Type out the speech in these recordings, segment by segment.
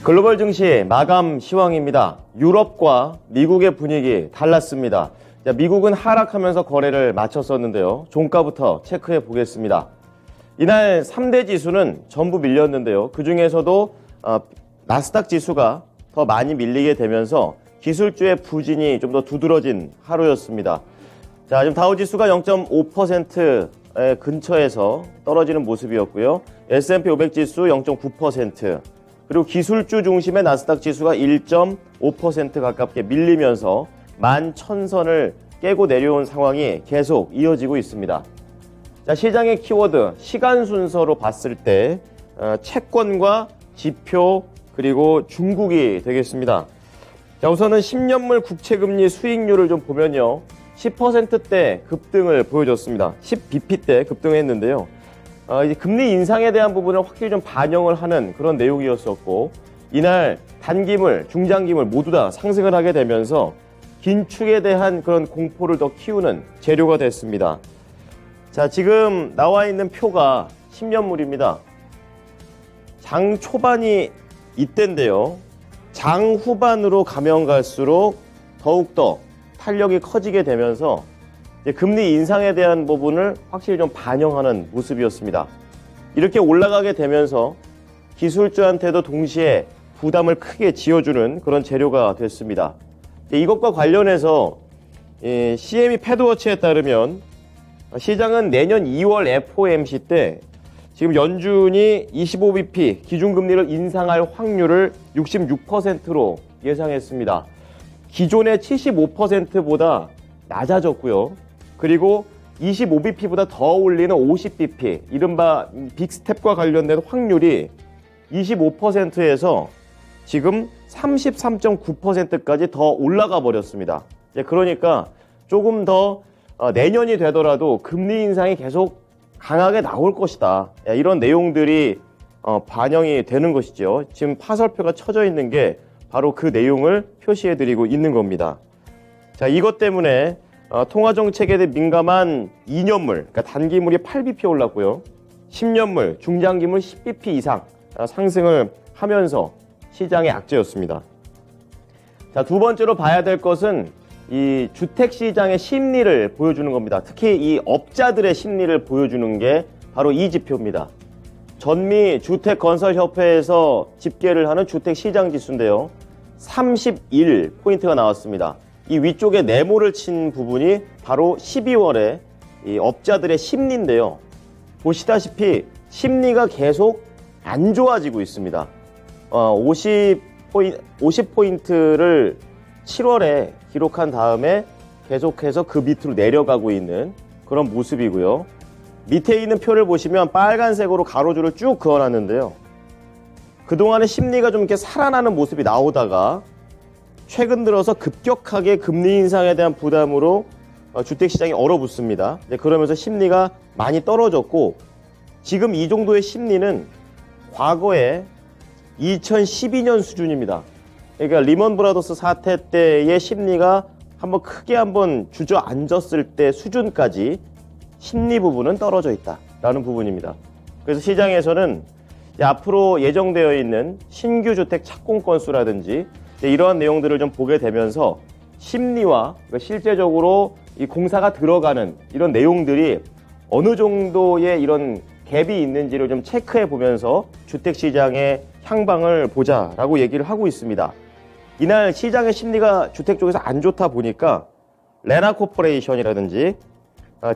글로벌 증시 마감 시황입니다. 유럽과 미국의 분위기 달랐습니다. 자, 미국은 하락하면서 거래를 마쳤었는데요. 종가부터 체크해 보겠습니다. 이날 3대 지수는 전부 밀렸는데요. 그중에서도 나스닥 지수가 더 많이 밀리게 되면서 기술주의 부진이 좀 더 두드러진 하루였습니다. 자, 지금 다우지수가 0.5% 근처에서 떨어지는 모습이었고요. S&P 500 지수 0.9%, 그리고 기술주 중심의 나스닥 지수가 1.5% 가깝게 밀리면서 11,000선을 깨고 내려온 상황이 계속 이어지고 있습니다. 자, 시장의 키워드, 시간 순서로 봤을 때 채권과 지표 그리고 중국이 되겠습니다. 자, 우선은 10년물 국채금리 수익률을 좀 보면요. 10%대 급등을 보여줬습니다. 10bp대 급등했는데요. 이제 금리 인상에 대한 부분을 확실히 좀 반영을 하는 그런 내용이었었고, 이날 단기물, 중장기물 모두 다 상승을 하게 되면서 긴축에 대한 그런 공포를 더 키우는 재료가 됐습니다. 자, 지금 나와 있는 표가 10년물입니다. 장 초반이 이때인데요. 장 후반으로 가면 갈수록 더욱더 탄력이 커지게 되면서 이제 금리 인상에 대한 부분을 확실히 좀 반영하는 모습이었습니다. 이렇게 올라가게 되면서 기술주한테도 동시에 부담을 크게 지어주는 그런 재료가 됐습니다. 이것과 관련해서 CME 패드워치에 따르면 시장은 내년 2월 FOMC 때 지금 연준이 25bp 기준금리를 인상할 확률을 66%로 예상했습니다. 기존의 75%보다 낮아졌고요. 그리고 25bp보다 더 올리는 50bp, 이른바 빅스텝과 관련된 확률이 25%에서 지금 33.9%까지 더 올라가 버렸습니다. 그러니까 조금 더 내년이 되더라도 금리 인상이 계속 강하게 나올 것이다. 이런 내용들이 반영이 되는 것이죠. 지금 파설표가 쳐져 있는 게 바로 그 내용을 표시해드리고 있는 겁니다. 자, 이것 때문에 통화정책에 대해 민감한 2년물, 그러니까 단기물이 8bp 올랐고요. 10년물, 중장기물 10bp 이상 상승을 하면서 시장의 악재였습니다. 자, 두 번째로 봐야 될 것은 이 주택시장의 심리를 보여주는 겁니다. 특히 이 업자들의 심리를 보여주는 게 바로 이 지표입니다. 전미 주택건설협회에서 집계를 하는 주택시장지수인데요. 31포인트가 나왔습니다. 이 위쪽에 네모를 친 부분이 바로 12월에 이 업자들의 심리인데요. 보시다시피 심리가 계속 안 좋아지고 있습니다. 50포인트를 7월에 기록한 다음에 계속해서 그 밑으로 내려가고 있는 그런 모습이고요. 밑에 있는 표를 보시면 빨간색으로 가로줄을 쭉 그어놨는데요. 그동안의 심리가 좀 이렇게 살아나는 모습이 나오다가 최근 들어서 급격하게 금리 인상에 대한 부담으로 주택시장이 얼어붙습니다. 그러면서 심리가 많이 떨어졌고, 지금 이 정도의 심리는 과거에 2012년 수준입니다. 그러니까 리먼 브라더스 사태 때의 심리가 크게 한번 주저앉았을 때 수준까지 심리 부분은 떨어져 있다라는 부분입니다. 그래서 시장에서는 앞으로 예정되어 있는 신규 주택 착공 건수라든지 이러한 내용들을 좀 보게 되면서 심리와 실제적으로 이 공사가 들어가는 이런 내용들이 어느 정도의 이런 갭이 있는지를 좀 체크해 보면서 주택시장의 향방을 보자라고 얘기를 하고 있습니다. 이날 시장의 심리가 주택 쪽에서 안 좋다 보니까 레나 코퍼레이션이라든지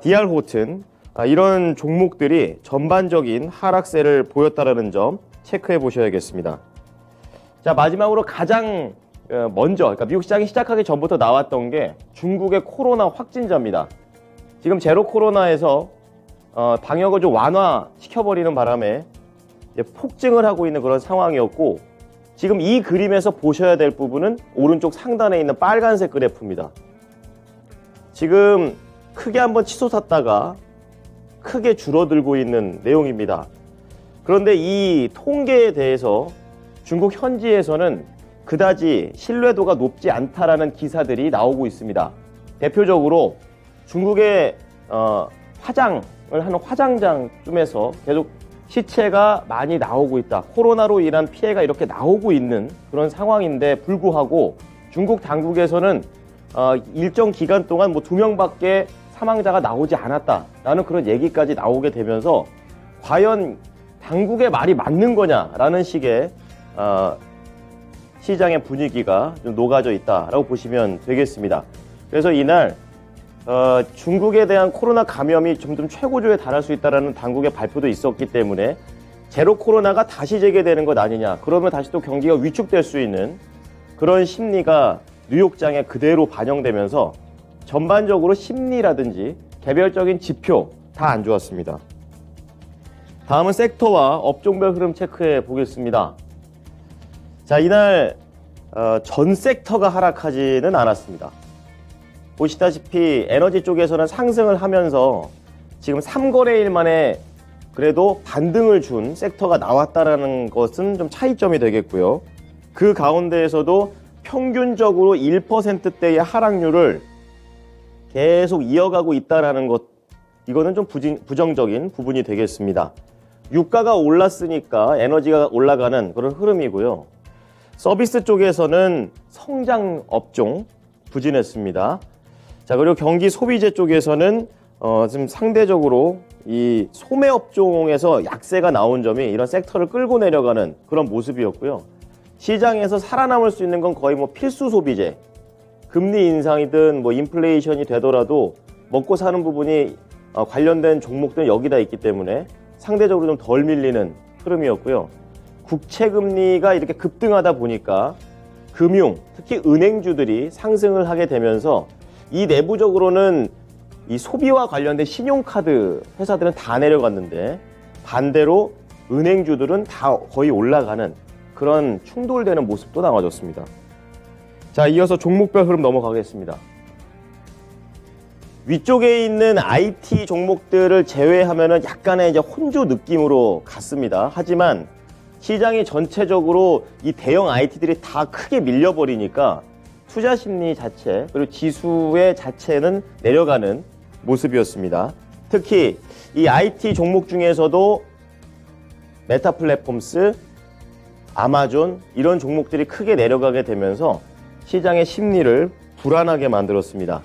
DR 호튼 이런 종목들이 전반적인 하락세를 보였다는 점 체크해 보셔야겠습니다. 자, 마지막으로 가장 먼저, 그러니까 미국 시장이 시작하기 전부터 나왔던 게 중국의 코로나 확진자입니다. 지금 제로 코로나에서 방역을 좀 완화시켜버리는 바람에 폭증을 하고 있는 그런 상황이었고, 지금 이 그림에서 보셔야 될 부분은 오른쪽 상단에 있는 빨간색 그래프입니다. 지금 크게 한번 치솟았다가 크게 줄어들고 있는 내용입니다. 그런데 이 통계에 대해서 중국 현지에서는 그다지 신뢰도가 높지 않다라는 기사들이 나오고 있습니다. 대표적으로 중국의 화장을 하는 화장장쯤에서 계속 시체가 많이 나오고 있다. 코로나로 인한 피해가 이렇게 나오고 있는 그런 상황인데 불구하고 중국 당국에서는 일정 기간 동안 뭐 2명밖에 사망자가 나오지 않았다라는 그런 얘기까지 나오게 되면서 과연 당국의 말이 맞는 거냐라는 식의 시장의 분위기가 좀 녹아져 있다라고 보시면 되겠습니다. 그래서 이날 중국에 대한 코로나 감염이 점점 최고조에 달할 수 있다는 당국의 발표도 있었기 때문에 제로 코로나가 다시 재개되는 것 아니냐, 그러면 다시 또 경기가 위축될 수 있는 그런 심리가 뉴욕장에 그대로 반영되면서 전반적으로 심리라든지 개별적인 지표 다 안 좋았습니다. 다음은 섹터와 업종별 흐름 체크해 보겠습니다. 자, 이날 전 섹터가 하락하지는 않았습니다. 보시다시피 에너지 쪽에서는 상승을 하면서 지금 3거래일 만에 그래도 반등을 준 섹터가 나왔다라는 것은 좀 차이점이 되겠고요. 그 가운데에서도 평균적으로 1%대의 하락률을 계속 이어가고 있다라는 것, 이거는 좀 부정적인 부분이 되겠습니다. 유가가 올랐으니까 에너지가 올라가는 그런 흐름이고요. 서비스 쪽에서는 성장 업종 부진했습니다. 자, 그리고 경기 소비재 쪽에서는 지금 상대적으로 이 소매 업종에서 약세가 나온 점이 이런 섹터를 끌고 내려가는 그런 모습이었고요. 시장에서 살아남을 수 있는 건 거의 뭐 필수 소비재, 금리 인상이든 뭐 인플레이션이 되더라도 먹고 사는 부분이 관련된 종목들은 여기다 있기 때문에 상대적으로 좀 덜 밀리는 흐름이었고요. 국채 금리가 이렇게 급등하다 보니까 금융, 특히 은행주들이 상승을 하게 되면서 이 내부적으로는 이 소비와 관련된 신용카드 회사들은 다 내려갔는데 반대로 은행주들은 다 거의 올라가는 그런 충돌되는 모습도 나와줬습니다. 자, 이어서 종목별 흐름 넘어가겠습니다. 위쪽에 있는 IT 종목들을 제외하면은 약간의 이제 혼조 느낌으로 갔습니다. 하지만 시장이 전체적으로 이 대형 IT들이 다 크게 밀려버리니까 투자 심리 자체, 그리고 지수의 자체는 내려가는 모습이었습니다. 특히 이 IT 종목 중에서도 메타 플랫폼스, 아마존 이런 종목들이 크게 내려가게 되면서 시장의 심리를 불안하게 만들었습니다.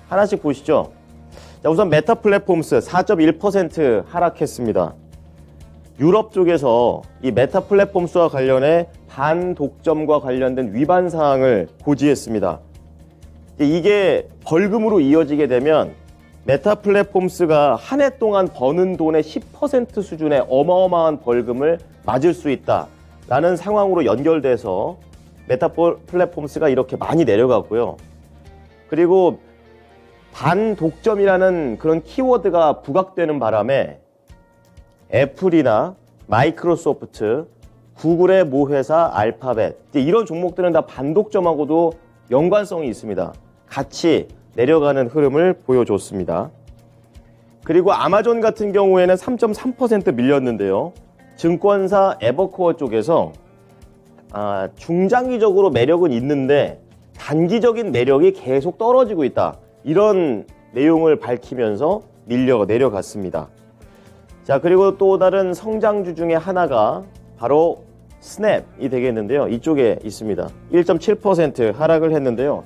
하나씩 보시죠. 자, 우선 메타 플랫폼스 4.1% 하락했습니다. 유럽 쪽에서 이 메타 플랫폼스와 관련해 반독점과 관련된 위반 사항을 고지했습니다. 이게 벌금으로 이어지게 되면 메타 플랫폼스가 한 해 동안 버는 돈의 10% 수준의 어마어마한 벌금을 맞을 수 있다라는 상황으로 연결돼서 메타 플랫폼스가 이렇게 많이 내려갔고요. 그리고 반독점이라는 그런 키워드가 부각되는 바람에 애플이나 마이크로소프트, 구글의 모 회사 알파벳 이런 종목들은 다 반독점하고도 연관성이 있습니다. 같이 내려가는 흐름을 보여줬습니다. 그리고 아마존 같은 경우에는 3.3% 밀렸는데요. 증권사 에버코어 쪽에서 중장기적으로 매력은 있는데 단기적인 매력이 계속 떨어지고 있다. 이런 내용을 밝히면서 내려갔습니다. 자, 그리고 또 다른 성장주 중에 하나가 바로 스냅이 되겠는데요. 이쪽에 있습니다. 1.7% 하락을 했는데요.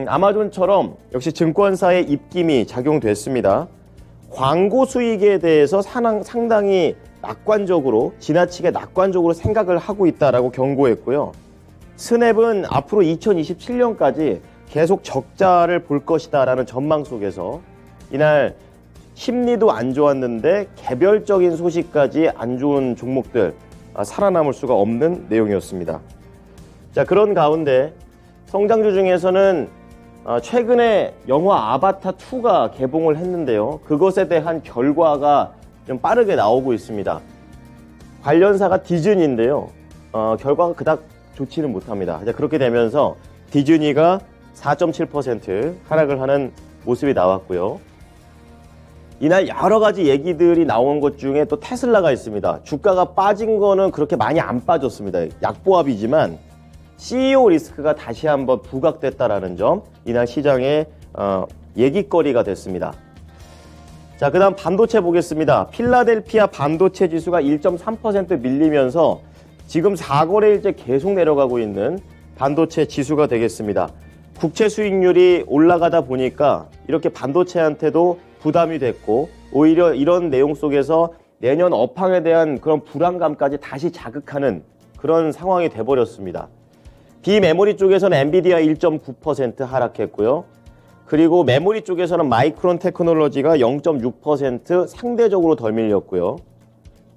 아마존처럼 역시 증권사의 입김이 작용됐습니다. 광고 수익에 대해서 상당히 낙관적으로, 지나치게 낙관적으로 생각을 하고 있다라고 경고했고요. 스냅은 앞으로 2027년까지 계속 적자를 볼 것이다라는 전망 속에서 이날 심리도 안 좋았는데 개별적인 소식까지 안 좋은 종목들 살아남을 수가 없는 내용이었습니다. 자, 그런 가운데 성장주 중에서는 최근에 영화 아바타 2가 개봉을 했는데요. 그것에 대한 결과가 좀 빠르게 나오고 있습니다. 관련사가 디즈니인데요. 결과가 그닥 좋지는 못합니다. 그렇게 되면서 디즈니가 4.7% 하락을 하는 모습이 나왔고요. 이날 여러 가지 얘기들이 나온 것 중에 또 테슬라가 있습니다. 주가가 빠진 거는 그렇게 많이 안 빠졌습니다. 약보합이지만 CEO 리스크가 다시 한번 부각됐다라는 점, 이날 시장의 얘기거리가 됐습니다. 자, 그 다음 반도체 보겠습니다. 필라델피아 반도체 지수가 1.3% 밀리면서 지금 4거래일째 계속 내려가고 있는 반도체 지수가 되겠습니다. 국채 수익률이 올라가다 보니까 이렇게 반도체한테도 부담이 됐고 오히려 이런 내용 속에서 내년 업황에 대한 그런 불안감까지 다시 자극하는 그런 상황이 돼버렸습니다. 비메모리 쪽에서는 엔비디아 1.9% 하락했고요. 그리고 메모리 쪽에서는 마이크론 테크놀로지가 0.6% 상대적으로 덜 밀렸고요.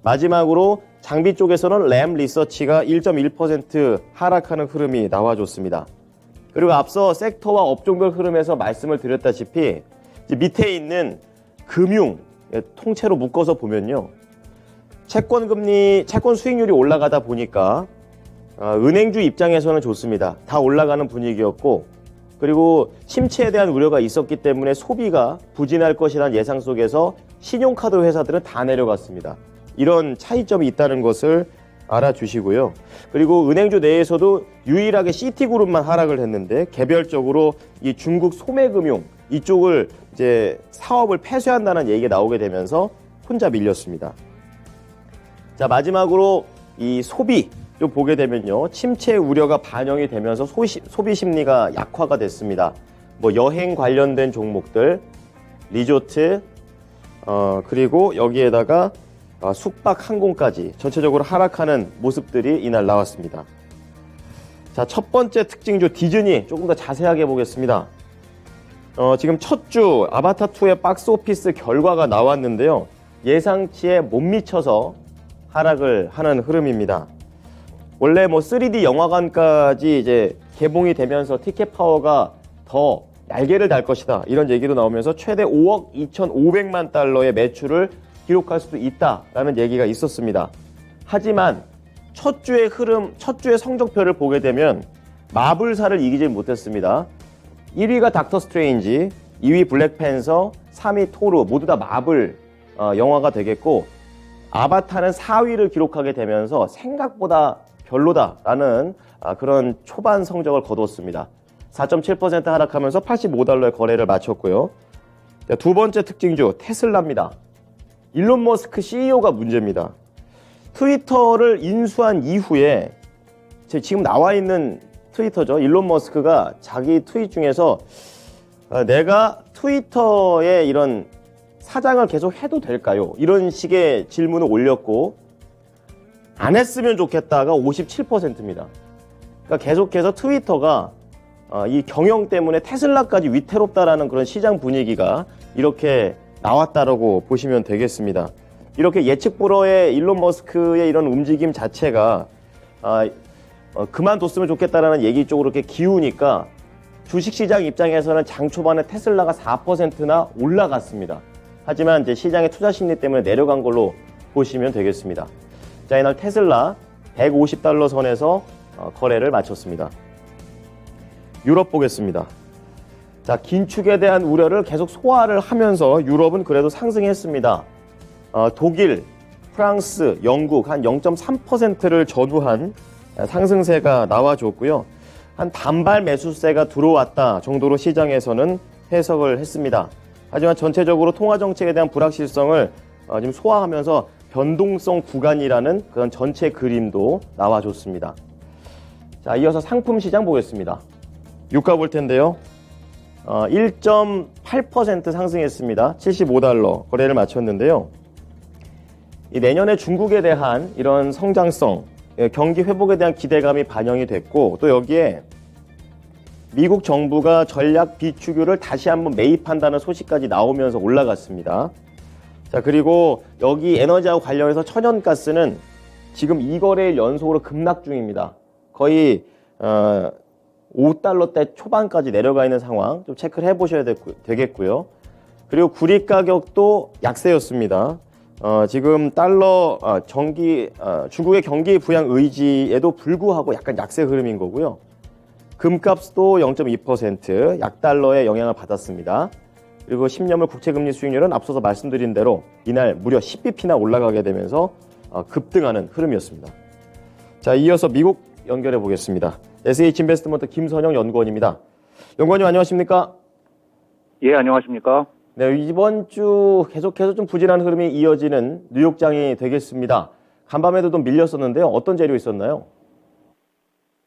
마지막으로 장비 쪽에서는 램 리서치가 1.1% 하락하는 흐름이 나와줬습니다. 그리고 앞서 섹터와 업종별 흐름에서 말씀을 드렸다시피 밑에 있는 금융 통째로 묶어서 보면요. 채권 수익률이 올라가다 보니까 은행주 입장에서는 좋습니다. 다 올라가는 분위기였고 그리고 침체에 대한 우려가 있었기 때문에 소비가 부진할 것이라는 예상 속에서 신용카드 회사들은 다 내려갔습니다. 이런 차이점이 있다는 것을 알아주시고요. 그리고 은행주 내에서도 유일하게 시티그룹만 하락을 했는데 개별적으로 이 중국 소매금융 이쪽을 이제 사업을 폐쇄한다는 얘기가 나오게 되면서 혼자 밀렸습니다. 자, 마지막으로 이 소비 좀 보게 되면요. 침체 우려가 반영이 되면서 소비 심리가 약화가 됐습니다. 뭐 여행 관련된 종목들, 리조트, 그리고 여기에다가 숙박 항공까지 전체적으로 하락하는 모습들이 이날 나왔습니다. 자, 첫 번째 특징주 디즈니 조금 더 자세하게 보겠습니다. 지금 첫 주 아바타2의 박스 오피스 결과가 나왔는데요. 예상치에 못 미쳐서 하락을 하는 흐름입니다. 원래 뭐 3D 영화관까지 이제 개봉이 되면서 티켓 파워가 더 날개를 달 것이다. 이런 얘기도 나오면서 최대 5억 2,500만 달러의 매출을 기록할 수도 있다라는 얘기가 있었습니다. 하지만 첫 주의 성적표를 보게 되면 마블사를 이기지 못했습니다. 1위가 닥터 스트레인지, 2위 블랙팬서, 3위 토르 모두 다 마블 영화가 되겠고 아바타는 4위를 기록하게 되면서 생각보다 별로다라는 그런 초반 성적을 거뒀습니다. 4.7% 하락하면서 85달러의 거래를 마쳤고요. 두 번째 특징주 테슬라입니다. 일론 머스크 CEO가 문제입니다. 트위터를 인수한 이후에 지금 나와 있는 트위터죠. 일론 머스크가 자기 트윗 중에서 내가 트위터에 이런 사장을 계속 해도 될까요? 이런 식의 질문을 올렸고 안 했으면 좋겠다가 57%입니다. 그러니까 계속해서 트위터가 이 경영 때문에 테슬라까지 위태롭다라는 그런 시장 분위기가 이렇게 나왔다라고 보시면 되겠습니다. 이렇게 예측 불허의 일론 머스크의 이런 움직임 자체가 그만뒀으면 좋겠다라는 얘기 쪽으로 이렇게 기우니까 주식시장 입장에서는 장 초반에 테슬라가 4%나 올라갔습니다. 하지만 이제 시장의 투자 심리 때문에 내려간 걸로 보시면 되겠습니다. 자, 이날 테슬라 150달러 선에서 거래를 마쳤습니다. 유럽 보겠습니다. 자, 긴축에 대한 우려를 계속 소화를 하면서 유럽은 그래도 상승했습니다. 독일, 프랑스, 영국 한 0.3%를 전후한 상승세가 나와줬고요. 한 단발 매수세가 들어왔다 정도로 시장에서는 해석을 했습니다. 하지만 전체적으로 통화정책에 대한 불확실성을 지금 소화하면서 변동성 구간이라는 그런 전체 그림도 나와줬습니다. 자, 이어서 상품 시장 보겠습니다. 유가 볼 텐데요. 1.8% 상승했습니다. 75달러 거래를 마쳤는데요. 이 내년에 중국에 대한 이런 성장성, 경기 회복에 대한 기대감이 반영이 됐고 또 여기에 미국 정부가 전략 비축유를 다시 한번 매입한다는 소식까지 나오면서 올라갔습니다. 자, 그리고 여기 에너지하고 관련해서 천연가스는 지금 2거래일 연속으로 급락 중입니다. 거의 5달러대 초반까지 내려가 있는 상황 좀 체크를 해보셔야 되겠고요. 그리고 구리 가격도 약세였습니다. 지금 중국의 경기 부양 의지에도 불구하고 약간 약세 흐름인 거고요. 금값도 0.2% 약달러의 영향을 받았습니다. 그리고 10년물 국채금리 수익률은 앞서서 말씀드린 대로 이날 무려 10bp나 올라가게 되면서 급등하는 흐름이었습니다. 자, 이어서 미국 연결해 보겠습니다. SH인베스트먼트 김선영 연구원입니다. 연구원님 안녕하십니까? 예, 안녕하십니까? 네, 이번 주 계속해서 좀 부진한 흐름이 이어지는 뉴욕장이 되겠습니다. 간밤에도 좀 밀렸었는데요. 어떤 재료 있었나요?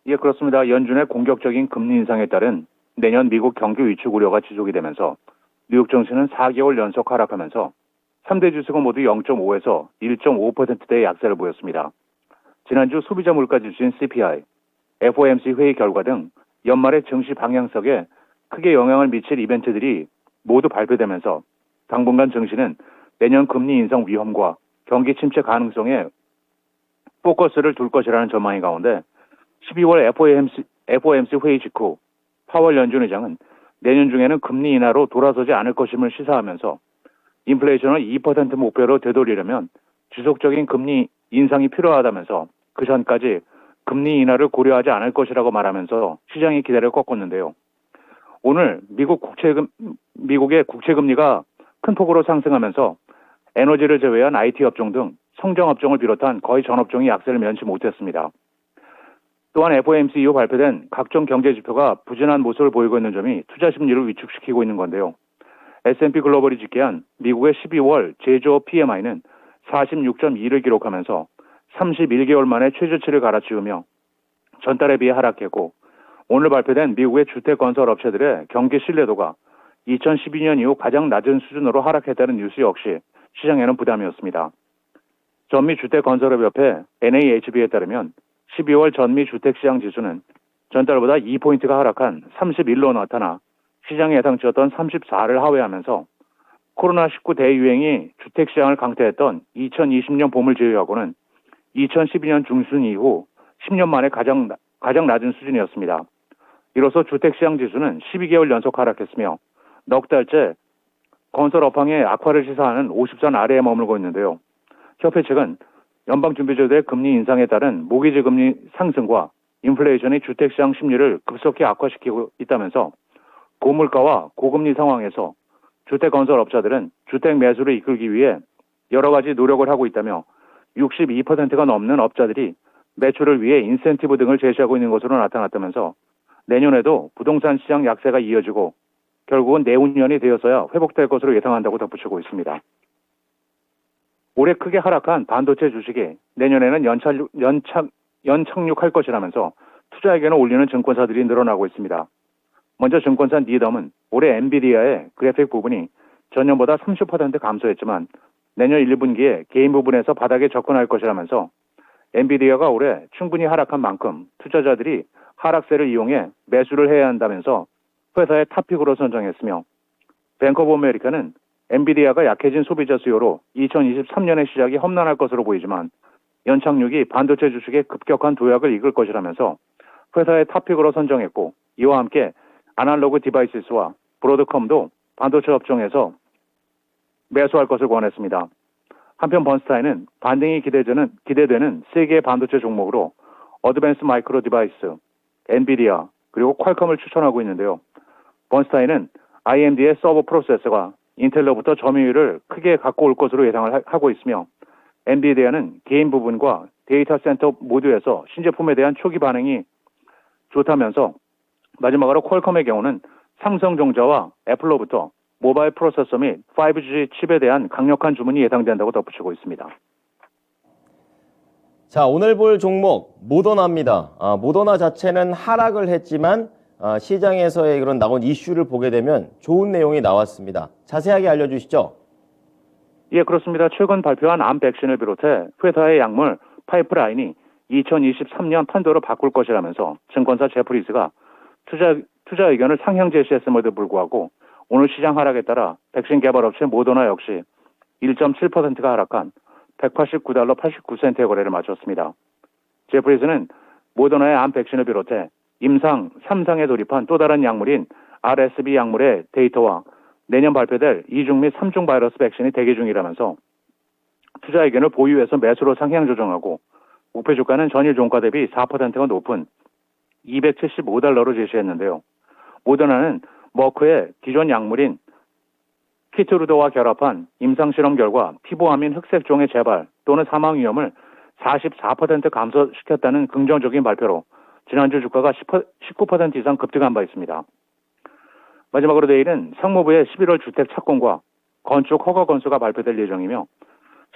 예, 그렇습니다. 연준의 공격적인 금리 인상에 따른 내년 미국 경기 위축 우려가 지속이 되면서 뉴욕 증시는 4개월 연속 하락하면서 3대 지수가 모두 0.5에서 1.5%대의 약세를 보였습니다. 지난주 소비자 물가 지수인 CPI, FOMC 회의 결과 등 연말의 증시 방향성에 크게 영향을 미칠 이벤트들이 모두 발표되면서 당분간 증시는 내년 금리 인상 위험과 경기 침체 가능성에 포커스를 둘 것이라는 전망이 가운데 12월 FOMC 회의 직후 파월 연준 의장은 내년 중에는 금리 인하로 돌아서지 않을 것임을 시사하면서 인플레이션을 2% 목표로 되돌리려면 지속적인 금리 인상이 필요하다면서 그 전까지 금리 인하를 고려하지 않을 것이라고 말하면서 시장의 기대를 꺾었는데요. 오늘 미국의 국채금리가 큰 폭으로 상승하면서 에너지를 제외한 IT 업종 등 성장 업종을 비롯한 거의 전 업종이 약세를 면치 못했습니다. 또한 FOMC 이후 발표된 각종 경제 지표가 부진한 모습을 보이고 있는 점이 투자 심리를 위축시키고 있는 건데요. S&P 글로벌이 집계한 미국의 12월 제조업 PMI는 46.2를 기록하면서 31개월 만에 최저치를 갈아치우며 전달에 비해 하락했고, 오늘 발표된 미국의 주택건설 업체들의 경기 신뢰도가 2012년 이후 가장 낮은 수준으로 하락했다는 뉴스 역시 시장에는 부담이었습니다. 전미 주택건설업협회 NAHB에 따르면 12월 전미 주택시장 지수는 전달보다 2포인트가 하락한 31로 나타나 시장의 예상치였던 34를 하회하면서 코로나19 대유행이 주택시장을 강타했던 2020년 봄을 제외하고는 2012년 중순 이후 10년 만에 가장 낮은 수준이었습니다. 이로써 주택시장 지수는 12개월 연속 하락했으며 넉 달째 건설 업황의 악화를 시사하는 50선 아래에 머물고 있는데요. 협회 측은 연방준비제도의 금리 인상에 따른 모기지 금리 상승과 인플레이션이 주택시장 심리를 급속히 악화시키고 있다면서 고물가와 고금리 상황에서 주택건설업자들은 주택 매수를 이끌기 위해 여러 가지 노력을 하고 있다며 62%가 넘는 업자들이 매출을 위해 인센티브 등을 제시하고 있는 것으로 나타났다면서 내년에도 부동산 시장 약세가 이어지고 결국은 내후년이 되어서야 회복될 것으로 예상한다고 덧붙이고 있습니다. 올해 크게 하락한 반도체 주식이 내년에는 연착륙할 것이라면서 투자 의견을 올리는 증권사들이 늘어나고 있습니다. 먼저 증권사 니덤은 올해 엔비디아의 그래픽 부분이 전년보다 30% 감소했지만 내년 1분기에 개인 부분에서 바닥에 접근할 것이라면서 엔비디아가 올해 충분히 하락한 만큼 투자자들이 하락세를 이용해 매수를 해야 한다면서 회사의 탑픽으로 선정했으며, 뱅크 오브 아메리카는 엔비디아가 약해진 소비자 수요로 2023년의 시작이 험난할 것으로 보이지만 연착륙이 반도체 주식의 급격한 도약을 이끌 것이라면서 회사의 탑픽으로 선정했고, 이와 함께 아날로그 디바이스와 브로드컴도 반도체 업종에서 매수할 것을 권했습니다. 한편 번스타인은 반등이 기대되는 세 개의 반도체 종목으로 어드밴스 마이크로 디바이스, 엔비디아, 그리고 퀄컴을 추천하고 있는데요. 번스타인은 AMD의 서버 프로세서가 인텔로부터 점유율을 크게 갖고 올 것으로 예상을 하고 있으며, 엔비디아는 개인 부분과 데이터 센터 모두에서 신제품에 대한 초기 반응이 좋다면서, 마지막으로 퀄컴의 경우는 삼성전자와 애플로부터 모바일 프로세서 및 5G 칩에 대한 강력한 주문이 예상된다고 덧붙이고 있습니다. 자, 오늘 볼 종목 모더나입니다. 모더나 자체는 하락을 했지만 시장에서의 그런 나온 이슈를 보게 되면 좋은 내용이 나왔습니다. 자세하게 알려주시죠. 예, 그렇습니다. 최근 발표한 암 백신을 비롯해 회사의 약물 파이프라인이 2023년 판도를 바꿀 것이라면서 증권사 제프리스가 투자 의견을 상향 제시했음에도 불구하고 오늘 시장 하락에 따라 백신 개발 업체 모더나 역시 1.7%가 하락한 189달러 89센트의 거래를 마쳤습니다. 제프리스는 모더나의 암 백신을 비롯해 임상 3상에 돌입한 또 다른 약물인 RSV 약물의 데이터와 내년 발표될 2중 및 3중 바이러스 백신이 대기 중이라면서 투자 의견을 보유해서 매수로 상향 조정하고 목표 주가는 전일 종가 대비 4%가 높은 275달러로 제시했는데요. 모더나는 머크의 기존 약물인 키트루드와 결합한 임상실험 결과 피부암인 흑색종의 재발 또는 사망 위험을 44% 감소시켰다는 긍정적인 발표로 지난주 주가가 19% 이상 급등한 바 있습니다. 마지막으로 내일은 상무부의 11월 주택 착공과 건축 허가 건수가 발표될 예정이며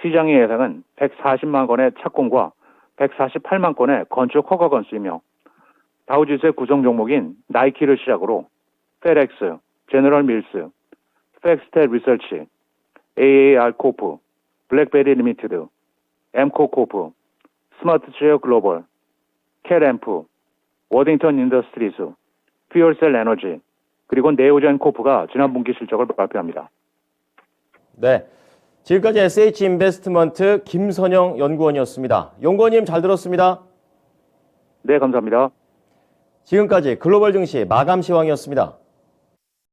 시장의 예상은 140만 건의 착공과 148만 건의 건축 허가 건수이며 다우지수의 구성 종목인 나이키를 시작으로 페덱스, 제너럴 밀스, 팩스텔 리서치, AAR 코프, 블랙베리 리미티드, 엠코 코프, 스마트체어 글로벌, 캐램프, 워딩턴 인더스트리스, 퓨얼셀 에너지, 그리고 네오젠 코프가 지난 분기 실적을 발표합니다. 네. 지금까지 SH인베스트먼트 김선영 연구원이었습니다. 연구원님 잘 들었습니다. 네, 감사합니다. 지금까지 글로벌 증시 마감 시황이었습니다.